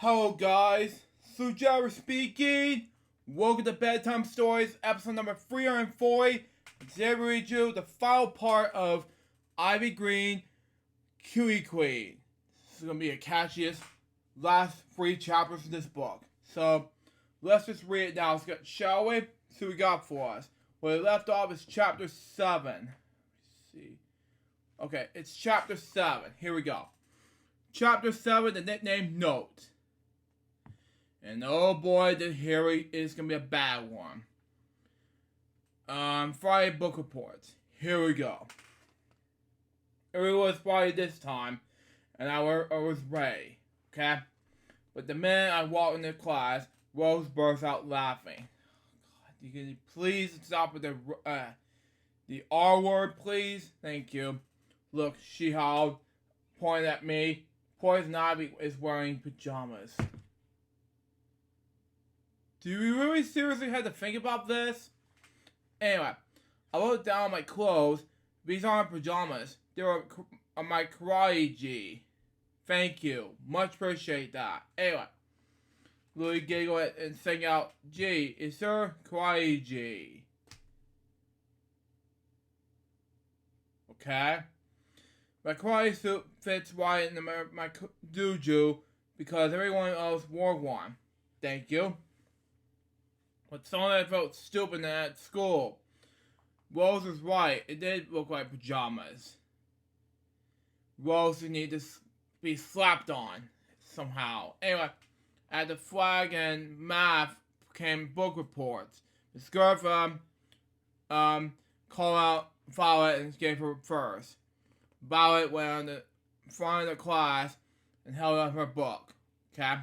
Hello guys, Sujara speaking. Welcome to Bedtime Stories, episode number 340. Today we read you the final part of Ivy Green, Cootie Queen. This is going to be the catchiest last 3 chapters in this book. So, let's just read it now, shall we? See what we got for us. Where we left off is chapter 7. Let's see. Okay, it's chapter 7. Here we go. Chapter 7, the nickname Note. And oh boy, the Harry is going to be a bad one. Friday book reports. Here we go. It was Friday this time, and I was ready, okay? But the minute I walked into class, Rose burst out laughing. God, can you please stop with the R word, please? Thank you. Look, she howled, pointing at me. Poison Ivy is wearing pajamas. Do we really seriously have to think about this? Anyway, I wrote down my clothes. These aren't pajamas. They are my karate gi. Thank you. Much appreciate that. Anyway, Lily giggled and sang out, "Gee, is there karate gi?" Okay. My karate suit fits right in my dojo because everyone else wore one. Thank you. But some of felt stupid at school. Rose was right. It did look like pajamas. Rose needed to be slapped on somehow. Anyway, at the flag and math came book reports. The scarf called out Violet and gave her first. Violet went on the front of the class and held up her book. Okay?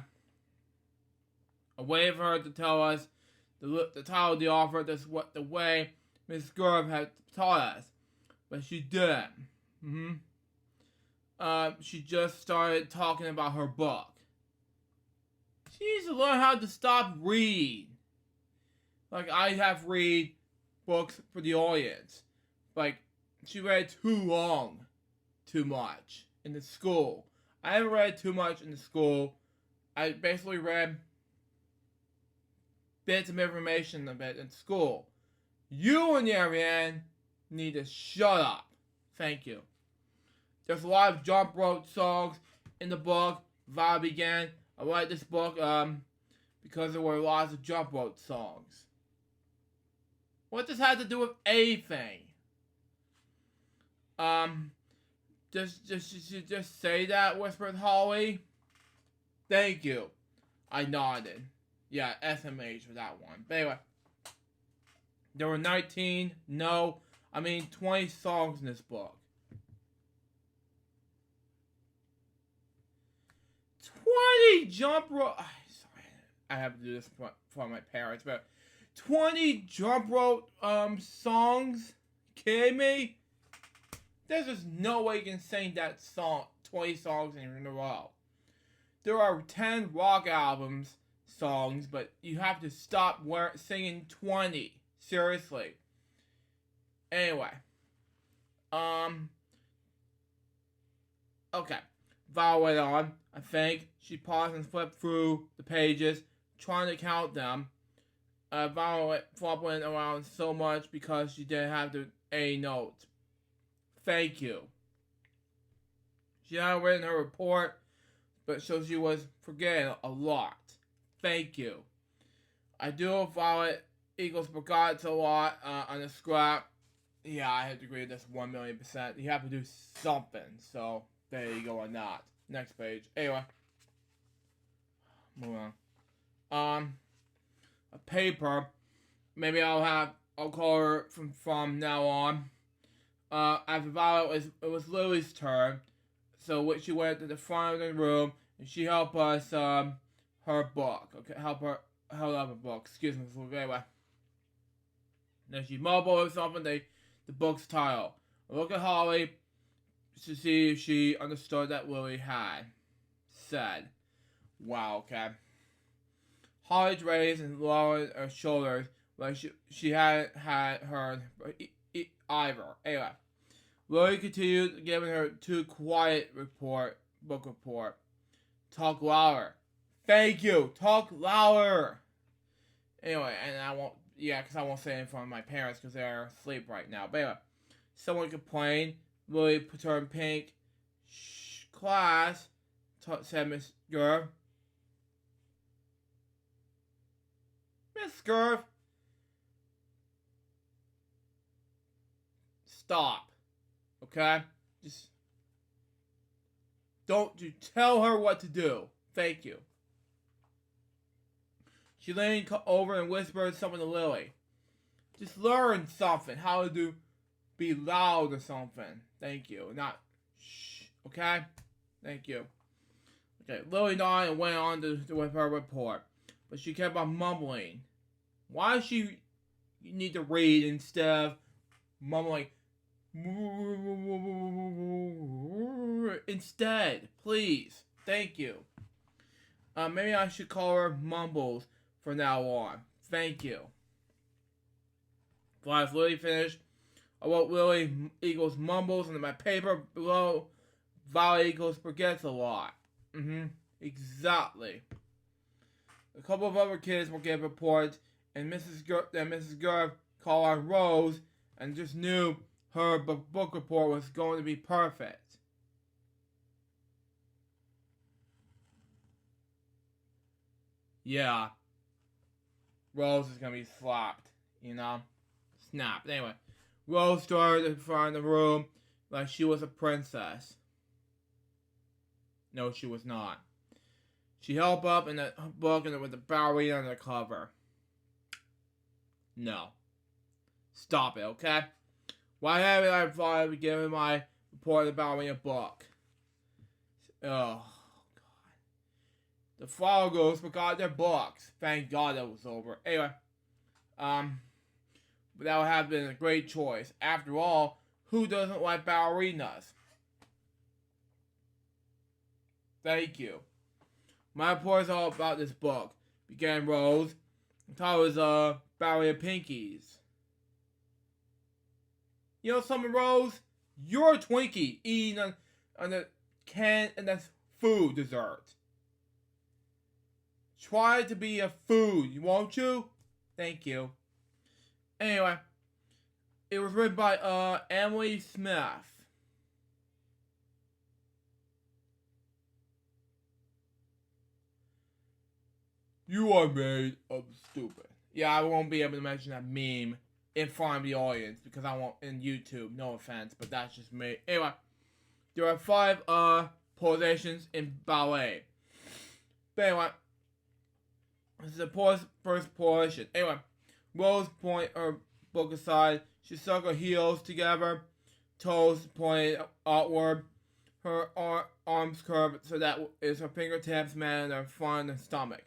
I waited for her to tell us the title of the offer. That's what the way Miss Gerb had taught us. But she didn't. She just started talking about her book. She needs to learn how to stop reading. Like I have read books for the audience. Like, she read too long. Too much in the school. I haven't read too much in the school. I basically read bits of information of it in school. You, on the other hand, need to shut up. Thank you. There's a lot of jump rope songs in the book. Val began. I like this book because there were lots of jump rope songs. What does this have to do with anything? Just say that, whispered Holly. Thank you. I nodded. Yeah, SMH for that one. But anyway, there were 20 songs in this book. 20 jump rope. Sorry, I have to do this for my parents, but 20 jump rope songs. Kidding me? There's just no way you can sing that song 20 songs in a row. There are 10 rock albums songs, but you have to stop singing 20. Seriously. Anyway. Okay. Val went on. I think she paused and flipped through the pages, trying to count them. Val went around so much because she didn't have the A note. Thank you. She had written her report, but so she was forgetting a lot. Thank you. I do Violet equals forgot a lot on the scrap. Yeah, I have to agree with this 1,000,000%. You have to do something. So, there you go on that. Next page. Anyway. Move on. A paper. Maybe I'll call her from now on. After Violet, it was Lily's turn, so she went to the front of the room and she helped us her book. Okay, held up her book. Excuse me. Anyway, then she mumbled or something. The book's title. I look at Holly to see if she understood that Lily had said. Wow. Okay. Holly raised and lowered her shoulders like she hadn't heard either. Anyway. Lily continued giving her too quiet book report. Talk louder. Thank you. Talk louder. Anyway, and I won't. Yeah, because I won't say it in front of my parents because they're asleep right now. But anyway, someone complained. Lily turned pink. Shh, class, said Miss Gurv. Miss Gurv, stop. Okay? Just don't you tell her what to do. Thank you. She leaned over and whispered something to Lily. Just learn something. How to be loud or something. Thank you. Not shh. Okay? Thank you. Okay, Lily nodded and went on with her report. But she kept on mumbling. Why does she need to read instead of mumbling? Instead, please. Thank you. Maybe I should call her Mumbles from now on. Thank you. As Lily finished, I wrote Lily equals Mumbles, and in my paper below, Violet equals forgets a lot. Exactly. A couple of other kids were getting reports, and Mrs. Gurv called on Rose and just knew her book report was going to be perfect. Yeah. Rose is going to be slapped, you know? Snapped. Anyway, Rose stood in front of the room like she was a princess. No, she was not. She held up in the book and with the ballerina on the cover. No. Stop it, okay? Why haven't I thought of giving my report of the ballerina book? Oh, God. The Floggos forgot their books. Thank God that was over. Anyway, but that would have been a great choice. After all, who doesn't like ballerinas? Thank you. My report is all about this book. Began Rose. I thought it was ballerina Pinkies. You know something, Rose? You're a Twinkie eating on the can and that's food dessert. Try to be a food, won't you? Thank you. Anyway, it was written by Emily Smith. You are made of stupid. Yeah, I won't be able to mention that meme in front of the audience because I won't in YouTube. No offense, but that's just me. Anyway, there are 5 positions in ballet. But anyway, this is the first position. Anyway, Rose pointed her book aside. She stuck her heels together, toes pointed outward, her arms curved so that is her fingertips met in her front and stomach.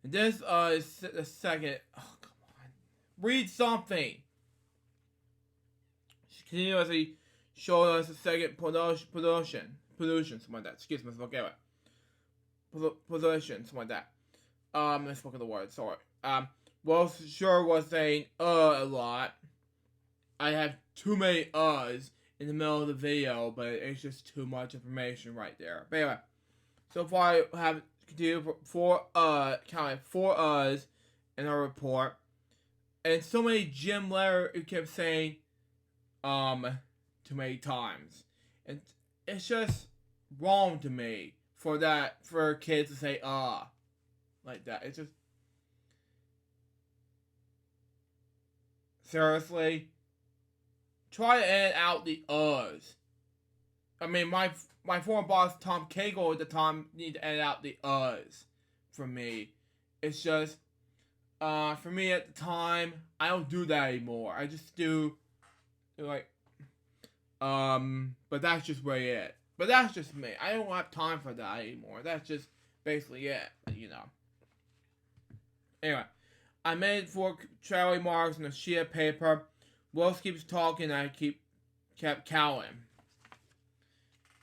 And this is the second. Oh, come on. Read something. She continuously showed us the second position. Something like that. Excuse me, okay, position, something like that. I spoke of the word, sorry. Well, sure was saying a lot. I have too many uhs in the middle of the video, but it's just too much information right there. But anyway, so far I have continued counted 4 uhs in our report. And so many gym letters it kept saying too many times. And it's just wrong to me for kids to say like that. It's just seriously, try to edit out the uhs. I mean, my former boss Tom Cagle at the time needed to edit out the uhs for me. It's just for me at the time, I don't do that anymore. I just do like but that's just where it. But that's just me. I don't have time for that anymore. That's just basically it, you know. Anyway, I made 4 Charlie marks on a sheet of paper. Rose keeps talking and I kept counting.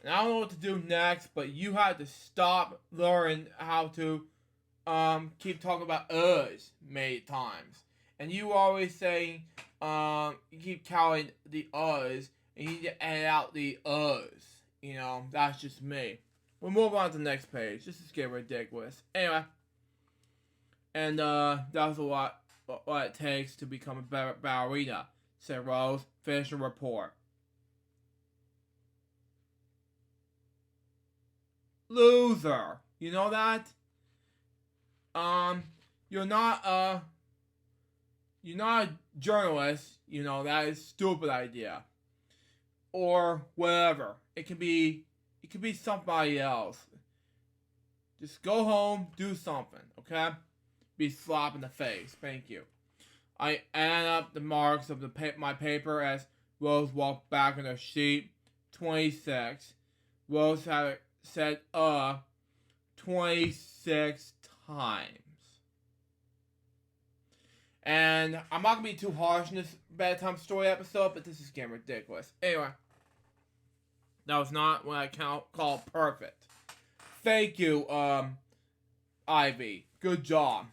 And I don't know what to do next, but you had to stop learning how to keep talking about us many times. And you always saying you keep counting the us and you need to edit out the us. You know, that's just me. we'll move on to the next page. This is getting ridiculous. Anyway, and that was what it takes to become a better ballerina, said Rose. Finish the report. Loser. You know that? You're not a journalist. You know that is a stupid idea. Or whatever. It could be somebody else. Just go home, do something, okay? Be slapped in the face. Thank you. I add up the marks of my paper as Rose walked back on her sheet. 26. Rose had said 26 times. And I'm not gonna be too harsh in this bedtime story episode, but this is getting ridiculous. Anyway, that was not what I call perfect. Thank you, Ivy. Good job.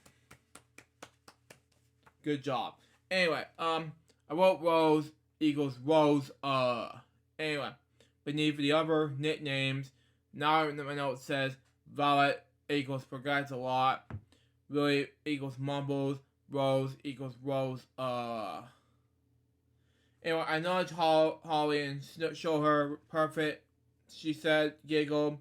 Good job. Anyway, I wrote Rose equals Rose, Anyway, beneath the other nicknames, now my note says Violet equals forgets a lot. Lily equals mumbles. Rose equals Rose, Anyway, I nudged Holly and show her perfect. She said, giggled.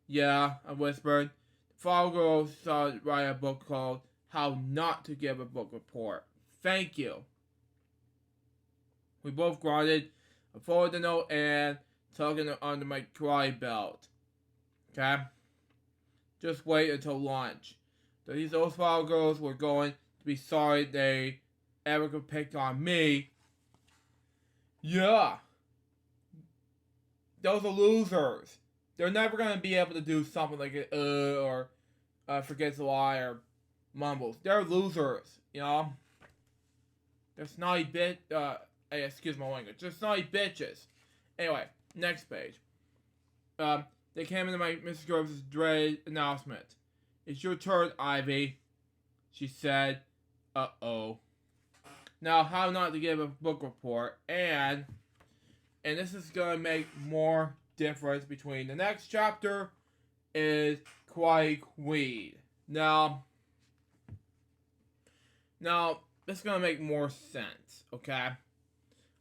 Yeah, I whispered. The fall girl started to write a book called How Not to Give a Book Report. Thank you. We both grunted. I folded the note and tucked it under my karate belt. Okay? Just wait until lunch. Those fall girls were going to be sorry they ever could pick on me. Yeah. Those are losers. They're never going to be able to do something like it, or forgets a lie, or mumbles. They're losers, you know? They're snotty hey, excuse my language. They're snotty bitches. Anyway, next page. They came into my Mrs. Groves' dreaded announcement. It's your turn, Ivy, she said. Uh-oh. Now, how not to give a book report, and this is going to make more difference between the next chapter is Kawaii Queen. Now, this is going to make more sense, okay?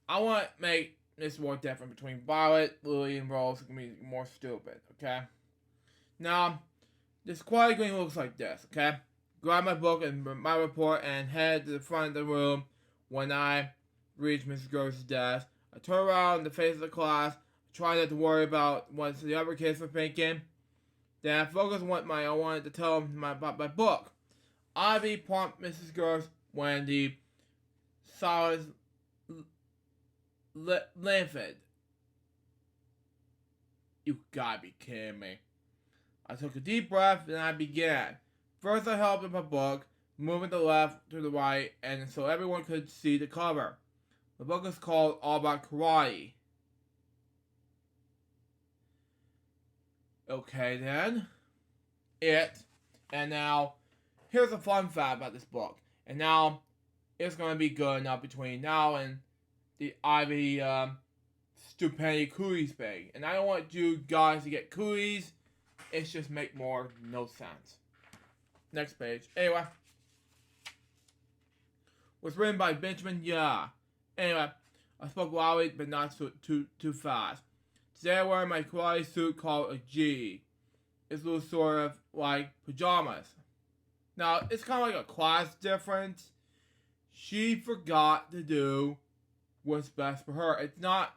I want to make this more different between Violet, Lily, and Rose. It's going to be more stupid, okay? Now, this Kawaii Queen looks like this, okay? Grab my book and my report and head to the front of the room. When I reach Mrs. Gross' desk, I turn around in the face of the class, try not to worry about what the other kids were thinking. Then I focus on what I wanted to tell them about my book. Ivy prompted Mrs. Gross when the silence lengthened. You gotta be kidding me. I took a deep breath and I began. First I held up my book, moving the left to the right, and so everyone could see the cover. The book is called All About Karate. Okay then. And now, here's a fun fact about this book. And now, it's going to be good enough between now and the Ivy Stupendity Cooties thing. And I don't want you guys to get cooties. It's just make no sense. Next page. Anyway. Was written by Benjamin. Yeah. Anyway, I spoke loudly but not too fast. Today I wear my karate suit called a G. It's a little sort of like pajamas. Now, it's kind of like a class difference. She forgot to do what's best for her. It's not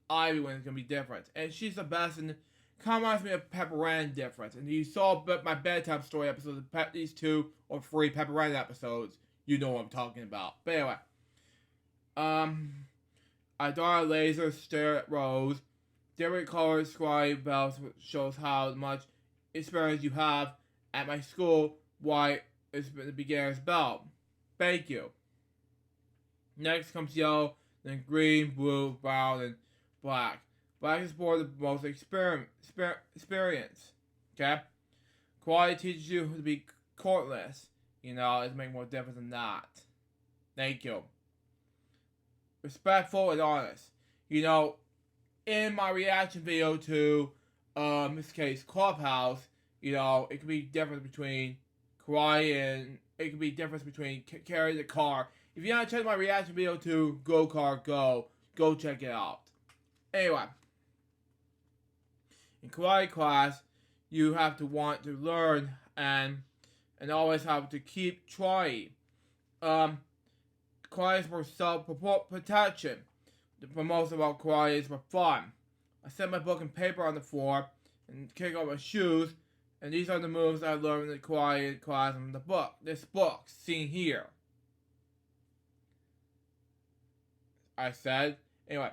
Ivy when it's going to be different. And she's the best, and kind of reminds me of Pepper Wren difference. And you saw my bedtime story episodes, these 2 or 3 Pepper Wren episodes. You know what I'm talking about. But anyway. I draw a laser, stare at Rose. Different colored scribe bells shows how much experience you have at my school. White is the beginner's belt. Thank you. Next comes yellow, then green, blue, brown, and black. Black is for the most experience. Okay? Quality teaches you to be courtless. You know, it's making more difference than that. Thank you. Respectful and honest. You know, in my reaction video to in this case, Clubhouse, it could be difference between Cry and it could be difference between Carry the Car. If you want to check my reaction video to Go Car Go, go check it out. Anyway, in karate class, you have to want to learn and always have to keep trying. Karate is for self-protection. For most of all, karate is for fun. I set my book and paper on the floor and kick off my shoes, and these are the moves I learned in the karate class in the book. This book, seen here. I said. Anyway.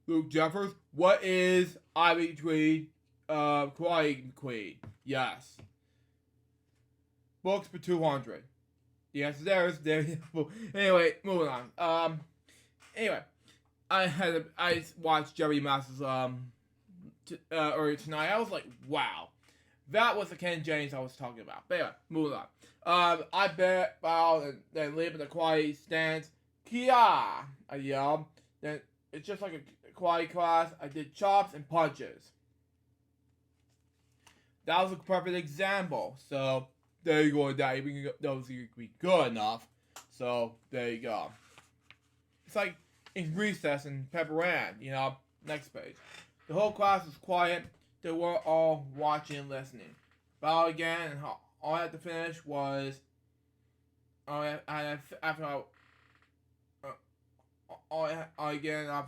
Luke Jeffers, what is Ivy Queen, Karate Queen? Yes. Books for 200. The answer there. Anyway, moving on. Anyway, I watched Jerry Masters earlier tonight. I was like, wow, that was the Ken James I was talking about. But anyway, moving on. I bet about and then leave in the quiet stance. Kia, I yelled. Then it's just like a quiet class. I did chops and punches. That was a perfect example. So there you go, Daddy. Those could be good enough. So there you go. It's like in recess and Pepper Ann, next page. The whole class was quiet. They were all watching and listening. Bow again, and all I had to finish was. After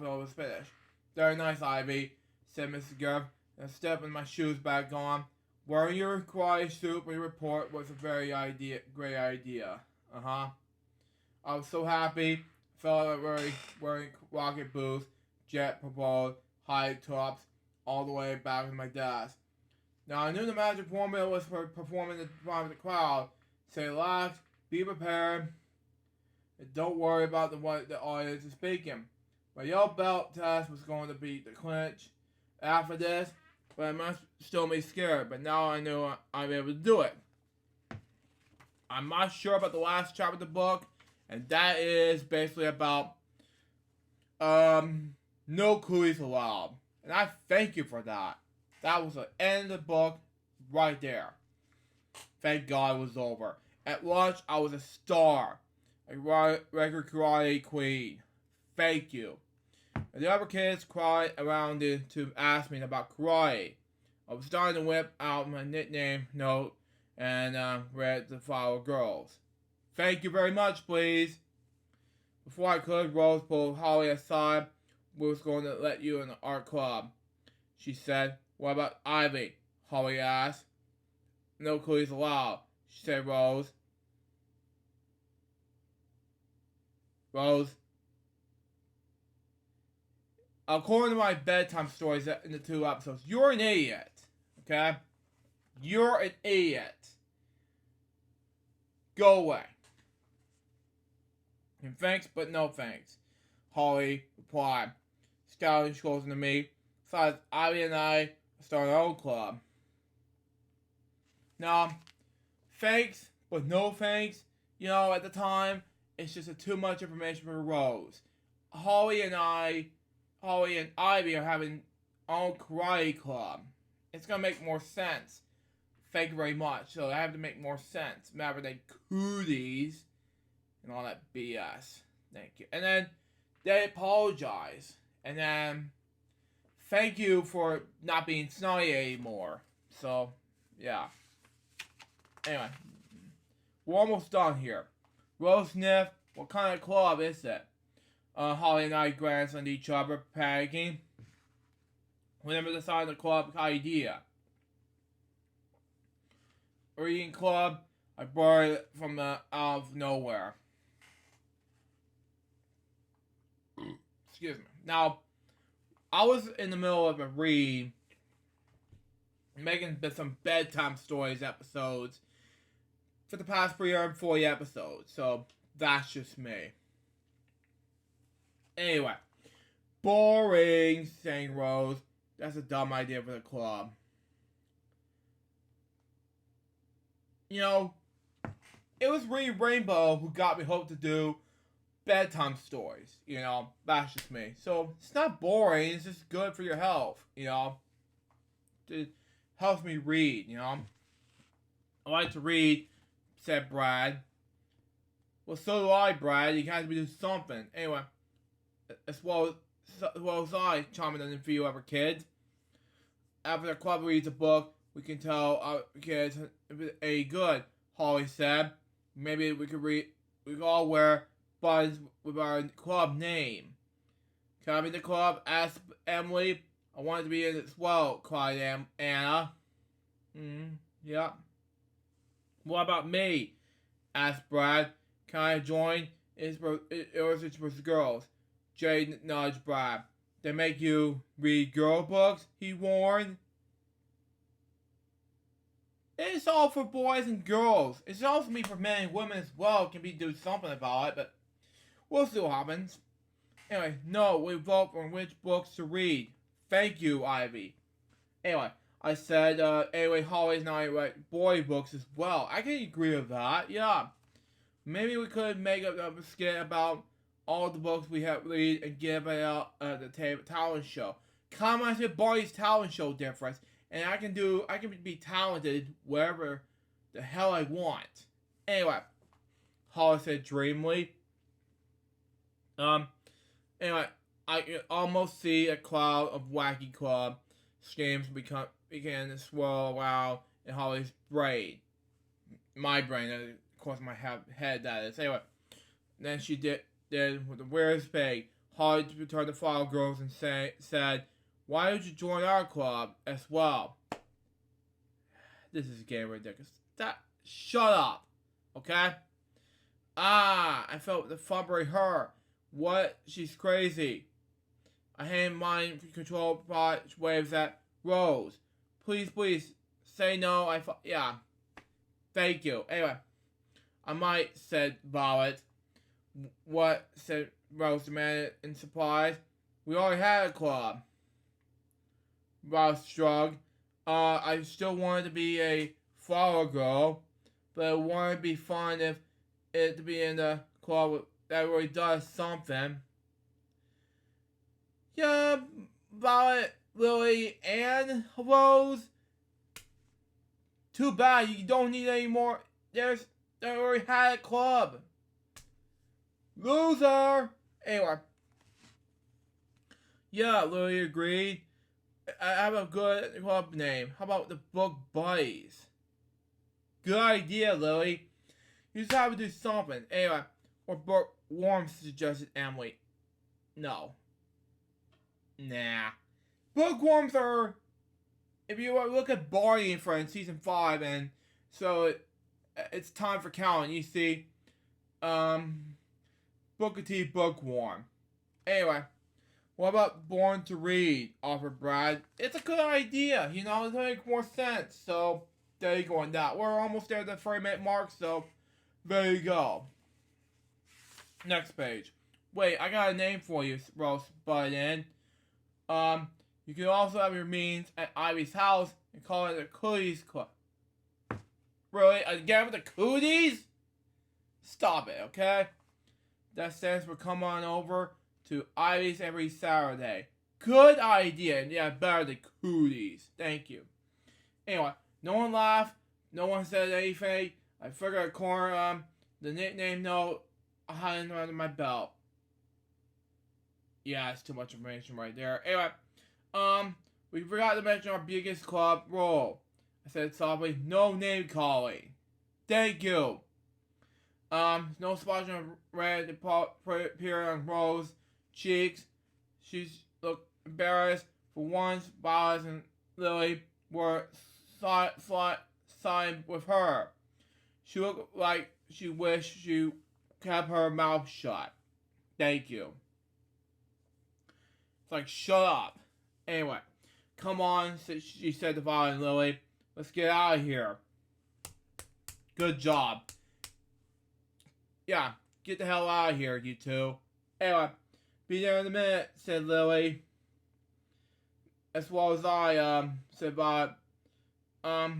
I was finished. Very nice, Ivy, said Mrs. Gurf, and stepping my shoes back on. Wearing your karate suit for your report was a great idea. I was so happy. Felt like wearing rocket boots, jet propelled, high tops, all the way back to my desk. Now I knew the magic formula was for performing in front of the crowd. Say relax, be prepared, and don't worry about what the audience is speaking. My yellow belt test was going to be the clinch after this, but it must still be scared. But now I knew I'd be able to do it. I'm not sure about the last chapter of the book, and that is basically about no cooties allowed. And I thank you for that. That was the end of the book right there. Thank God it was over. At lunch, I was a star. A regular karate queen. Thank you. And the other kids cried around it to ask me about karate. I was starting to whip out my nickname note and read the flower girls. Thank you very much, please. Before I could, Rose pulled Holly aside. We was going to let you in the art club. She said, what about Ivy? Holly asked. No cooties allowed, said Rose. Rose. According to my bedtime stories in the 2 episodes, you're an idiot. Okay? You're an idiot. Go away. And thanks, but no thanks. Holly replied. Scouting goes into me. Besides, Ivy and I started our own club. Now, thanks, but no thanks. At the time, it's just too much information for Rose. Holly and Ivy are having our own karate club. It's gonna make more sense. Thank you very much. So I have to make more sense. Rather than cooties and all that BS. Thank you. And then they apologize. And then thank you for not being snotty anymore. So, yeah. Anyway. We're almost done here. Rose sniffed. What kind of club is it? Holly and I glanced at each other, panicking. We never decided the club idea. Reading club, I borrowed it from out of nowhere. Excuse me. Now, I was in the middle of a read, making some bedtime stories episodes for the past 340 episodes, so that's just me. Anyway, boring, sang Rose. That's a dumb idea for the club. It was Reed Rainbow who got me hooked to do bedtime stories, that's just me. So it's not boring, it's just good for your health, It helps me read. I like to read, said Brad. Well, so do I, Brad. You have to do something. Anyway, as well as I, chimed in for you ever kids. After the club reads a book, we can tell our kids if it's a good, Holly said. Maybe we could all wear buttons with our club name. Can I be in the club? Asked Emily. I wanted to be in it as well, cried Anna. Yeah. What about me? Asked Brad. Can I join? It's for girls. Jay nudged Brad. They make you read girl books, he warned. It's all for boys and girls. It's also me for men and women as well. Can we do something about it, but we'll see what happens. Anyway, no, we vote on which books to read. Thank you, Ivy. Anyway, I said, Holly and I write boy books as well. I can agree with that, yeah. Maybe we could make a skit about all the books we have read and give it out at the talent show. Comment on Barney's talent show difference, and I can be talented wherever the hell I want. Anyway, Holly said dreamily. Anyway, I can almost see a cloud of wacky club schemes began to swirl around in Holly's brain. My brain, of course, my head, that is. Anyway, then she did with the weirdest thing. Holly returned to Flower Girls and said, "Why don't you join our club as well?" This is getting ridiculous. Shut up, okay? I felt the flubbery her. What? She's crazy. I hand mind control waves at Rose. Please, say no. Yeah. Thank you. Anyway, I might, said Violet. What? Said Rose, demanded in surprise. We already had a club. Rose shrugged. I still wanted to be a flower girl, but it wouldn't be fun if it to be in the club that really does something. Yeah, Violet, Lily, and Rose. Too bad you don't need any more. They already had a club. Loser! Anyway. Yeah, Lily agreed. I have a good club name. How about the Book Buddies? Good idea, Lily. You just have to do something. Anyway, or Bookworm, suggested Emily. No. Nah. Bookworms are... If you look at Barney and Friends season 5, and so it's time for Callan, you see, Booker T. Bookworm. Anyway, what about Born to Read? Offered Brad. It's a good idea, it'll make more sense. So there you go on that. We're almost there at the 30-minute mark, so there you go. Next page. Wait, I got a name for you, Rose butted in. You can also have your meetings at Ivy's house and call it the Cooties Club. Really? Again with the Cooties? Stop it, okay? That stands for come on over to Ivy's every Saturday. Good idea. Yeah, better than Cooties. Thank you. Anyway, no one laughed. No one said anything. I figured I'd corner the nickname note I had under my belt. Yeah, it's too much information right there. Anyway, we forgot to mention our biggest club role. I said softly, no name calling. Thank you. No splashing of red appeared on Rose's cheeks. She looked embarrassed. For once, Violet and Lily were signed with her. She looked like she wished she kept her mouth shut. Thank you. It's like, shut up. Anyway, come on, she said to Violet and Lily. Let's get out of here. Good job. Yeah, get the hell out of here, you two. Anyway, be there in a minute, said Lily. As well as I, said Violet. I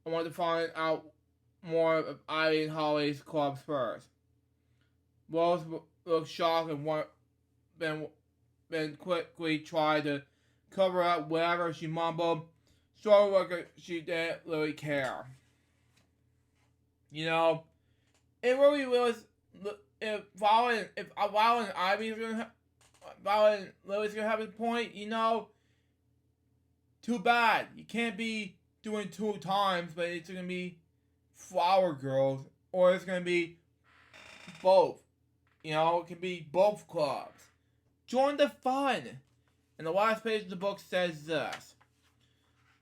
want to find out more of Ivy and Holly's clubs first. Rose looked shocked and then quickly tried to cover up whatever she mumbled. So like she didn't really care. You know, it really was. If Violet and Ivy's gonna, Violet and Lily's gonna have a point, you know, too bad. You can't be doing 2 times, but it's gonna be Flower Girls, or it's gonna be both. You know, it can be both clubs. Join the fun. And the last page of the book says this.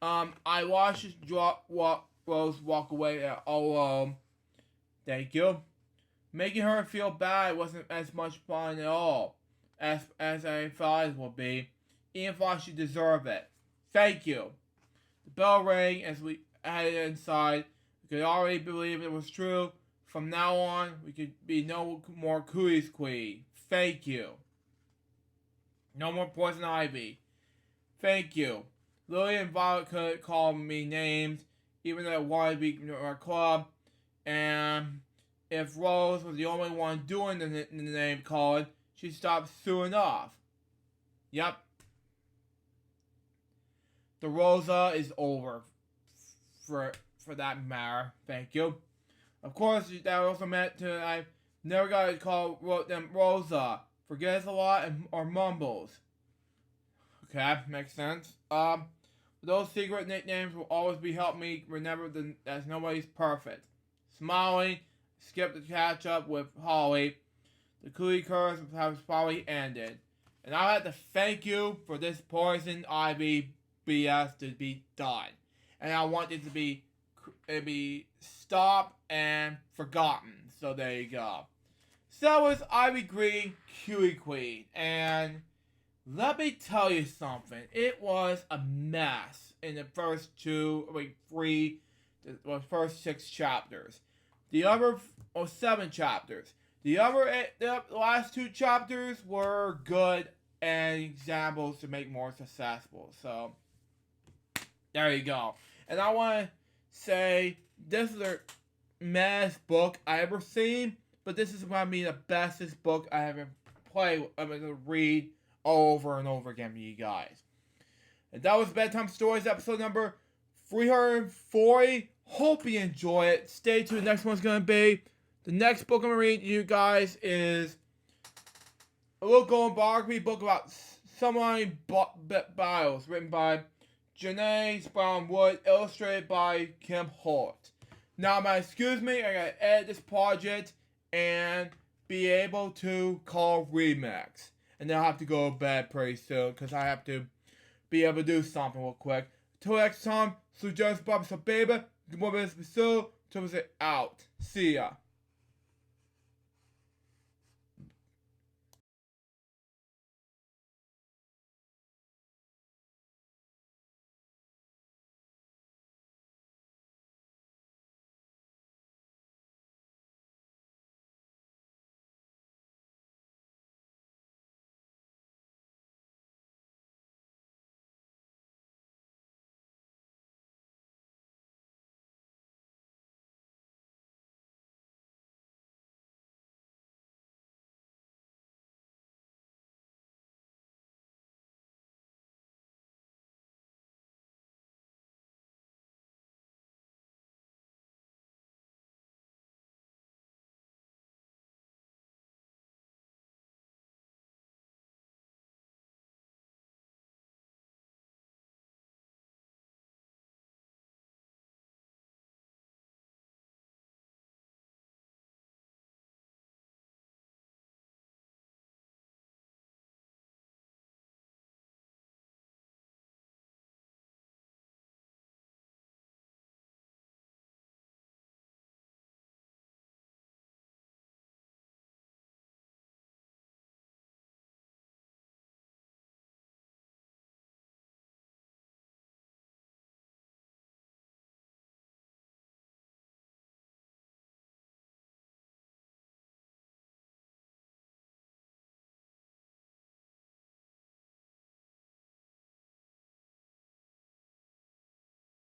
I watched Rose walk away all alone. Thank you. Making her feel bad wasn't as much fun at all as I thought it would be, even if she deserved it. Thank you. The bell rang as we headed inside. We could already believe it was true. From now on, we could be no more Cootie's Queen. Thank you. No more Poison Ivy. Thank you. Lily and Violet couldn't call me names, even though I wanted to be in our club. And if Rose was the only one doing the name calling, she stopped soon off. Yep. The Rosa is over. For that matter. Thank you. Of course, that also meant to I never got to call them Rosa. Forgets a lot or mumbles. Okay, makes sense. Those secret nicknames will always be helping me remember that nobody's perfect. Smiling, skip to catch up with Holly. The Cootie curse has probably ended. And I have to thank you for this Poison Ivy BS to be done. And I want it to be stopped and forgotten. So there you go. So that was Ivy Green, Cootie Queen. And let me tell you something. It was a mess in the first first 6 chapters. The other 7 chapters. The last 2 chapters were good and examples to make more successful. So there you go. And I want to say this is the best book I ever seen, but this is going to be the bestest book I ever read over and over again for you guys. And that was Bedtime Stories episode number 340. Hope you enjoy it. Stay tuned. The next one's going to be, the next book I'm going to read to you guys is a little golden biography book about Somebody Biles, written by Janae Brown Wood, illustrated by Kim Holt. Now, excuse me, I gotta edit this project and be able to call remix. And then I'll have to go to bed pretty soon, because I have to be able to do something real quick. Till next time, suggest Bob Baby, good morning, Miss Sue, till we out. See ya.